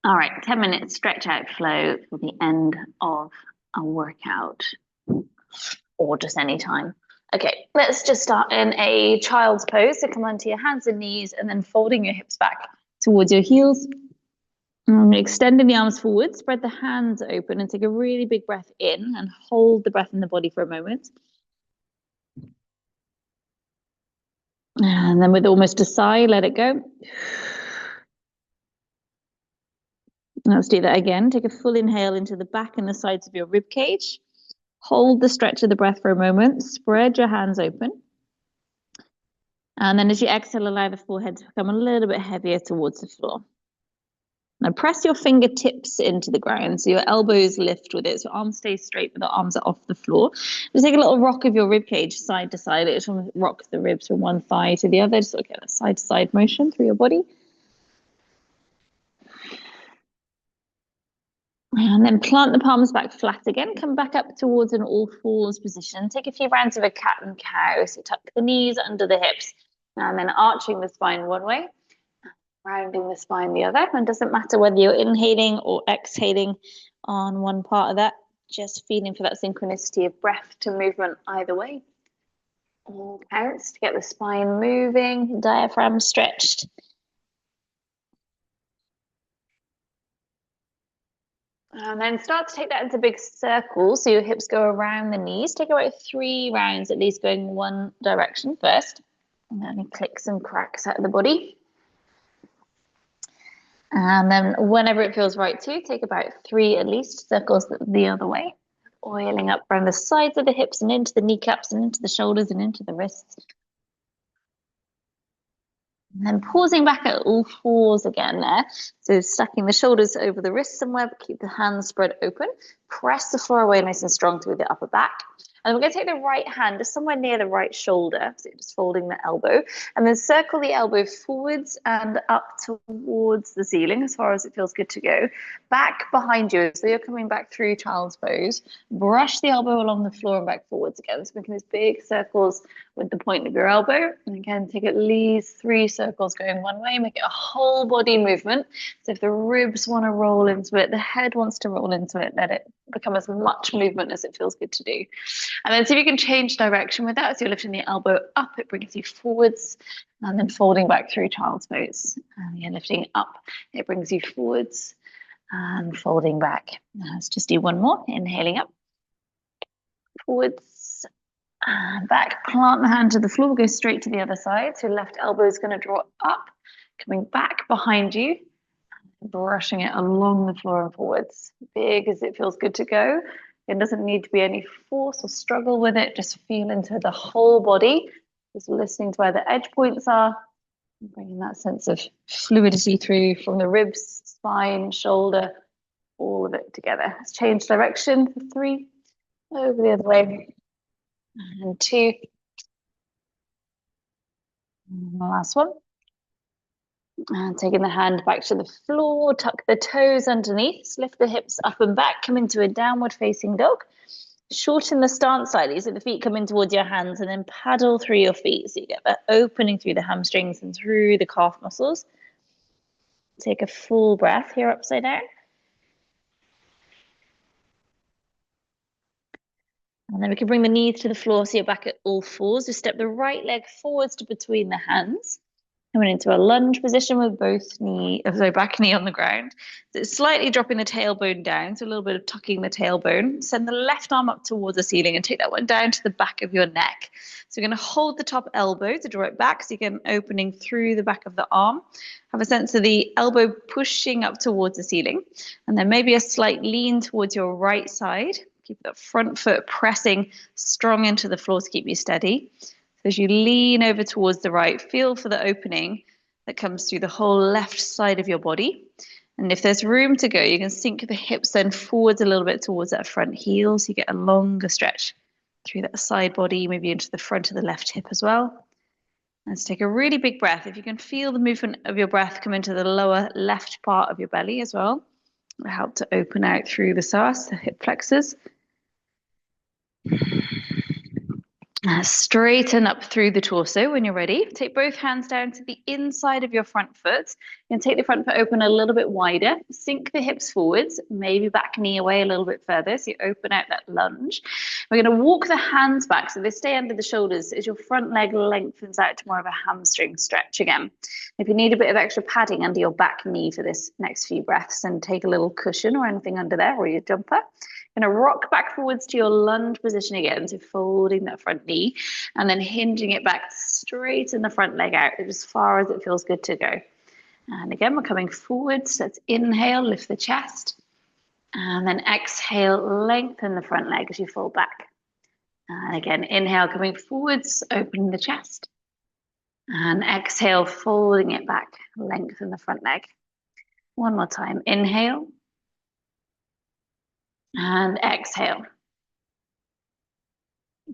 All right, 10 minutes stretch out flow for the end of a workout or just any time. Okay, let's just start in a child's pose. So come onto your hands and knees and then folding your hips back towards your heels. Extending the arms forward, spread the hands open and take a really big breath in and hold the breath in the body for a moment. And then with almost a sigh, let it go. Let's do that again. Take a full inhale into the back and the sides of your rib cage. Hold the stretch of the breath for a moment. Spread your hands open. And then as you exhale, allow the forehead to become a little bit heavier towards the floor. Now press your fingertips into the ground so your elbows lift with it. So arms stay straight, but the arms are off the floor. Just take a little rock of your rib cage side to side. It just rock the ribs from one thigh to the other. Just look at a side to side motion through your body. And then plant the palms back flat again. Come back up towards an all fours position. Take a few rounds of a cat and cow. So tuck the knees under the hips. And then arching the spine one way, rounding the spine the other. And it doesn't matter whether you're inhaling or exhaling on one part of that. Just feeling for that synchronicity of breath to movement either way. All counts to get the spine moving, diaphragm stretched. And then start to take that into big circles. So your hips go around the knees. Take about 3 rounds, at least going one direction first. And then clicks and cracks out of the body. And then whenever it feels right to, take about 3 at least circles the other way. Oiling up around the sides of the hips and into the kneecaps and into the shoulders and into the wrists. And then pausing back at all fours again there. So stacking the shoulders over the wrists somewhere, but keep the hands spread open. Press the floor away nice and strong through the upper back. And we're going to take the right hand just somewhere near the right shoulder. So just folding the elbow. And then circle the elbow forwards and up towards the ceiling as far as it feels good to go. Back behind you. So you're coming back through child's pose. Brush the elbow along the floor and back forwards again. So making these big circles with the point of your elbow. And again, take at least 3 circles going one way. Make it a whole body movement. So if the ribs want to roll into it, the head wants to roll into it, let it become as much movement as it feels good to do. And then see if you can change direction with that. So you're lifting the elbow up, it brings you forwards, and then folding back through child's pose. And you're lifting up, it brings you forwards, and folding back. Let's just do one more. Inhaling up, forwards, and back. Plant the hand to the floor, go straight to the other side. So left elbow is going to draw up, coming back behind you, brushing it along the floor and forwards. Big as it feels good to go. It doesn't need to be any force or struggle with it. Just feel into the whole body. Just listening to where the edge points are. Bringing that sense of fluidity through from the ribs, spine, shoulder, all of it together. Let's change direction for 3. Over the other way. And 2. And the last one. And taking the hand back to the floor, tuck the toes underneath, lift the hips up and back, come into a downward facing dog. Shorten the stance slightly so the feet come in towards your hands and then paddle through your feet. So you get that opening through the hamstrings and through the calf muscles. Take a full breath here upside down. And then we can bring the knees to the floor so you're back at all fours. Just step the right leg forwards to between the hands. Coming into a lunge position with back knee on the ground. So slightly dropping the tailbone down, so a little bit of tucking the tailbone. Send the left arm up towards the ceiling and take that one down to the back of your neck. So you're going to hold the top elbow to draw it back so you get an opening through the back of the arm. Have a sense of the elbow pushing up towards the ceiling. And then maybe a slight lean towards your right side. Keep that front foot pressing strong into the floor to keep you steady. So as you lean over towards the right, feel for the opening that comes through the whole left side of your body. And if there's room to go, you can sink the hips then forwards a little bit towards that front heel so you get a longer stretch through that side body, maybe into the front of the left hip as well. Let's take a really big breath. If you can feel the movement of your breath come into the lower left part of your belly as well, it'll help to open out through the psoas, the hip flexors. Straighten up through the torso when you're ready. Take both hands down to the inside of your front foot and take the front foot open a little bit wider. Sink the hips forwards, maybe back knee away a little bit further. So you open out that lunge. We're going to walk the hands back so they stay under the shoulders as your front leg lengthens out to more of a hamstring stretch again. If you need a bit of extra padding under your back knee for this next few breaths, then take a little cushion or anything under there or your jumper. Going to rock back forwards to your lunge position again, so folding that front knee and then hinging it back straight in the front leg out as far as it feels good to go. And again, we're coming forwards. Let's inhale, lift the chest. And then exhale, lengthen the front leg as you fold back. And again, inhale, coming forwards, opening the chest. And exhale, folding it back, lengthen the front leg. One more time, inhale. And exhale.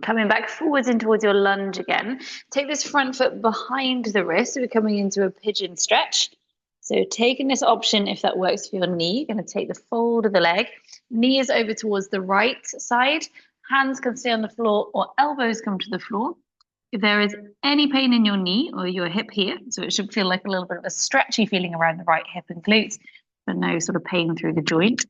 Coming back forwards in towards your lunge again. Take this front foot behind the wrist. So we're coming into a pigeon stretch. So taking this option, if that works for your knee, you're going to take the fold of the leg. Knee is over towards the right side. Hands can stay on the floor or elbows come to the floor. If there is any pain in your knee or your hip here, so it should feel like a little bit of a stretchy feeling around the right hip and glutes, but no sort of pain through the joint.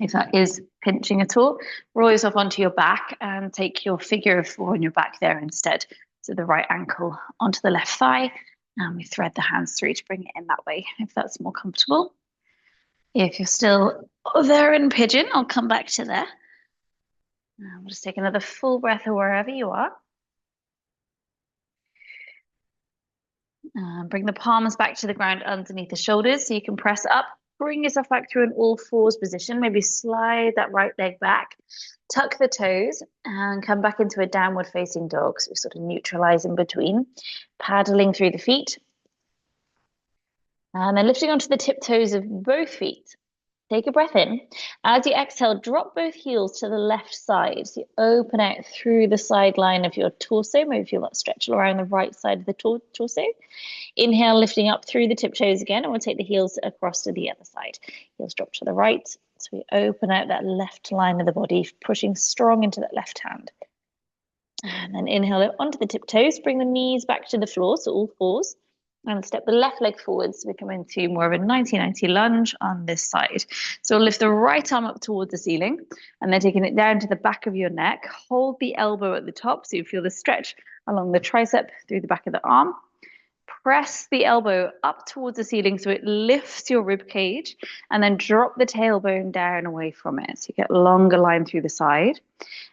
If that is pinching at all, roll yourself onto your back and take your figure of four on your back there instead. So the right ankle onto the left thigh, and we thread the hands through to bring it in that way, if that's more comfortable. If you're still there in pigeon, I'll come back to there. We'll just take another full breath wherever you are. Bring the palms back to the ground underneath the shoulders so you can press up. Bring yourself back to an all fours position. Maybe slide that right leg back. Tuck the toes and come back into a downward facing dog. So we sort of neutralize in between. Paddling through the feet. And then lifting onto the tiptoes of both feet. Take a breath in. As you exhale, drop both heels to the left side. So you open out through the side line of your torso. Maybe feel that stretch around the right side of the torso. Inhale, lifting up through the tiptoes again, and we'll take the heels across to the other side. Heels drop to the right. So we open out that left line of the body, pushing strong into that left hand. And then inhale onto the tiptoes. Bring the knees back to the floor, so all fours. And step the left leg forwards. We come into more of a 90-90 lunge on this side. So lift the right arm up towards the ceiling and then taking it down to the back of your neck. Hold the elbow at the top so you feel the stretch along the tricep through the back of the arm. Press the elbow up towards the ceiling so it lifts your rib cage and then drop the tailbone down away from it. So you get a longer line through the side.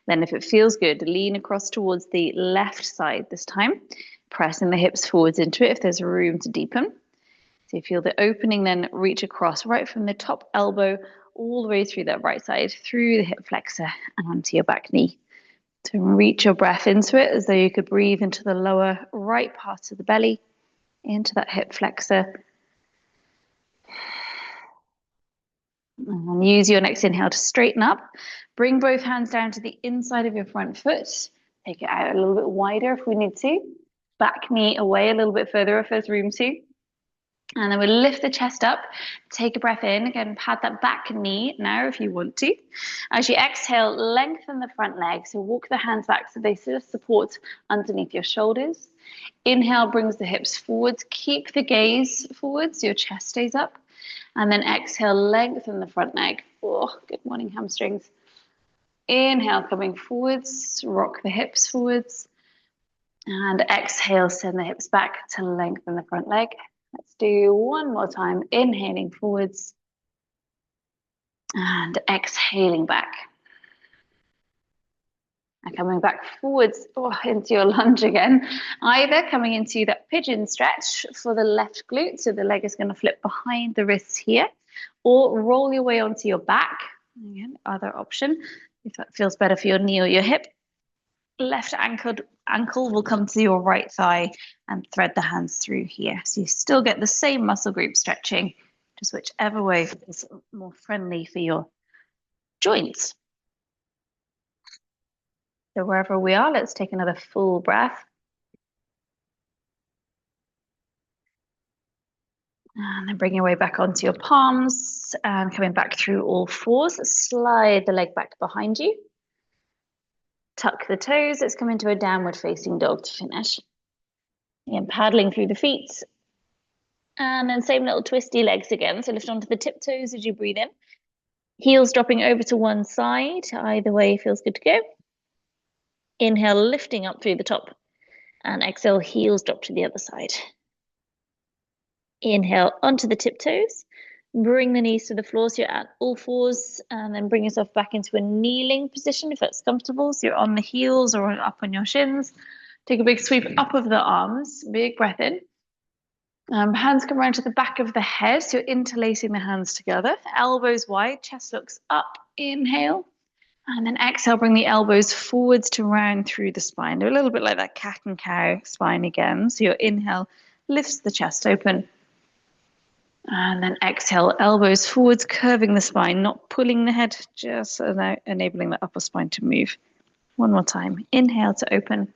Then if it feels good, lean across towards the left side this time. Pressing the hips forwards into it if there's room to deepen. So you feel the opening then reach across right from the top elbow all the way through that right side, through the hip flexor and onto your back knee. So reach your breath into it as though you could breathe into the lower right part of the belly, into that hip flexor. And use your next inhale to straighten up. Bring both hands down to the inside of your front foot. Take it out a little bit wider if we need to. Back knee away a little bit further if there's room to. And then we'll lift the chest up, take a breath in, again, pad that back knee now if you want to. As you exhale, lengthen the front leg. So walk the hands back so they sort of support underneath your shoulders. Inhale brings the hips forwards. Keep the gaze forwards so your chest stays up. And then exhale, lengthen the front leg. Oh, good morning, hamstrings. Inhale, coming forwards, rock the hips forwards. And exhale, send the hips back to lengthen the front leg. Let's do one more time. Inhaling forwards. And exhaling back. And coming back forwards into your lunge again. Either coming into that pigeon stretch for the left glute. So the leg is going to flip behind the wrists here. Or roll your way onto your back. Again, other option. If that feels better for your knee or your hip. Left ankle will come to your right thigh and thread the hands through here. So you still get the same muscle group stretching, just whichever way is more friendly for your joints. So wherever we are, let's take another full breath. And then bring your way back onto your palms and coming back through all fours. Slide the leg back behind you. Tuck the toes. Let's come into a downward facing dog to finish. Again, paddling through the feet. And then same little twisty legs again. So lift onto the tiptoes as you breathe in. Heels dropping over to one side. Either way feels good to go. Inhale, lifting up through the top. And exhale, heels drop to the other side. Inhale onto the tiptoes. Bring the knees to the floor so you're at all fours, and then bring yourself back into a kneeling position if that's comfortable. So you're on the heels or up on your shins. Take a big sweep up of the arms. Big breath in. Hands come around to the back of the head. So you're interlacing the hands together. Elbows wide, chest looks up. Inhale. And then exhale, bring the elbows forwards to round through the spine. Do a little bit like that cat and cow spine again. So your inhale lifts the chest open. And then exhale, elbows forwards, curving the spine, not pulling the head, just enabling the upper spine to move. One more time. Inhale to open.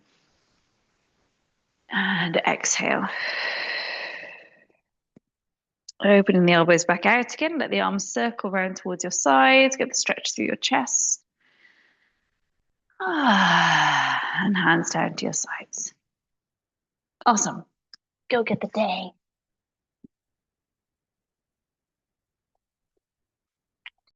And exhale. Opening the elbows back out again. Let the arms circle round towards your sides. Get the stretch through your chest. And hands down to your sides. Awesome. Go get the day.